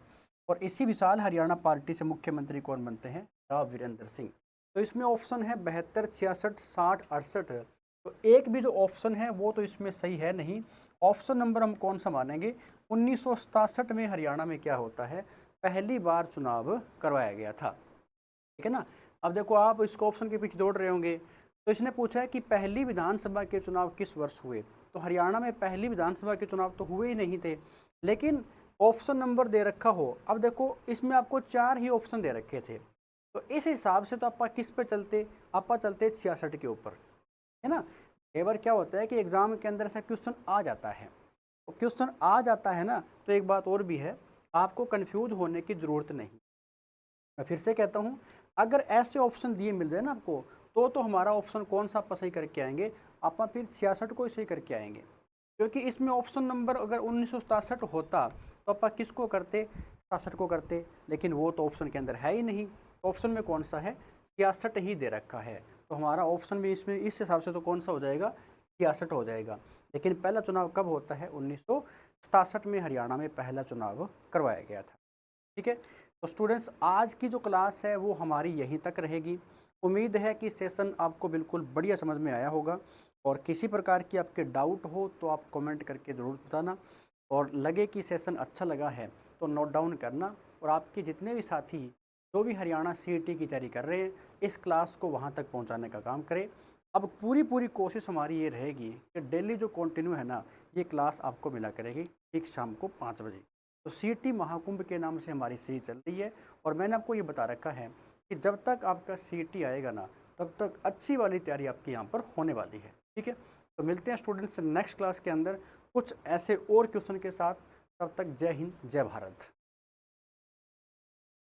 S1: और इसी विशाल हरियाणा पार्टी से मुख्यमंत्री कौन बनते हैं? राव वीरेंद्र सिंह। तो इसमें ऑप्शन है 72, 66, 60, 68। तो एक भी जो ऑप्शन है वो तो इसमें सही है नहीं। ऑप्शन नंबर हम कौन सा मानेंगे? 1967 में हरियाणा में क्या होता है? पहली बार चुनाव करवाया गया था। ठीक है ना। अब देखो आप इसको ऑप्शन के पीछे दौड़ रहे होंगे, तो इसने पूछा है कि पहली विधानसभा के चुनाव किस वर्ष हुए? तो हरियाणा में पहली विधानसभा के चुनाव तो हुए ही नहीं थे, लेकिन ऑप्शन नंबर दे रखा हो। अब देखो इसमें आपको 4 ही ऑप्शन दे रखे थे, तो इस हिसाब से तो आप किस पे चलते? आप चलते 66 के ऊपर, है ना। कई बार क्या होता है कि एग्जाम के अंदर ऐसा क्वेश्चन आ जाता है, तो क्वेश्चन आ जाता है ना, तो एक बात और भी है, आपको कन्फ्यूज होने की ज़रूरत नहीं। मैं फिर से कहता हूँ, अगर ऐसे ऑप्शन दिए मिल जाए ना आपको, तो हमारा ऑप्शन कौन सा आप सही करके आएंगे? आप फिर 66 को ही सही करके आएंगे। क्योंकि इसमें ऑप्शन नंबर अगर 1967 होता तो आप किसको करते? 67 को करते, लेकिन वो तो ऑप्शन के अंदर है ही नहीं। ऑप्शन में कौन सा है? 66 ही दे रखा है, तो हमारा ऑप्शन भी इसमें इस हिसाब से तो कौन सा हो जाएगा? 66 हो जाएगा। लेकिन पहला चुनाव कब होता है? 1967 में हरियाणा में पहला चुनाव करवाया गया था। ठीक है, तो स्टूडेंट्स आज की जो क्लास है वो हमारी यहीं तक रहेगी। उम्मीद है कि सेशन आपको बिल्कुल बढ़िया समझ में आया होगा, और किसी प्रकार की आपके डाउट हो तो आप कमेंट करके ज़रूर बताना, और लगे कि सेशन अच्छा लगा है तो नोट डाउन करना, और आपके जितने भी साथी जो भी हरियाणा सीईटी की तैयारी कर रहे हैं, इस क्लास को वहाँ तक पहुँचाने का काम करें। अब पूरी कोशिश हमारी ये रहेगी कि डेली जो कंटिन्यू है ना, ये क्लास आपको मिला करेगी ठीक शाम को 5 बजे। तो सीईटी महाकुंभ के नाम से हमारी सीरीज चल रही है, और मैंने आपको ये बता रखा है कि जब तक आपका सीईटी आएगा ना, तब तक अच्छी वाली तैयारी आपकी यहाँ पर होने वाली है। ठीक है, तो मिलते हैं स्टूडेंट्स नेक्स्ट क्लास के अंदर कुछ ऐसे और क्वेश्चन के साथ। तब तक जय हिंद, जय भारत।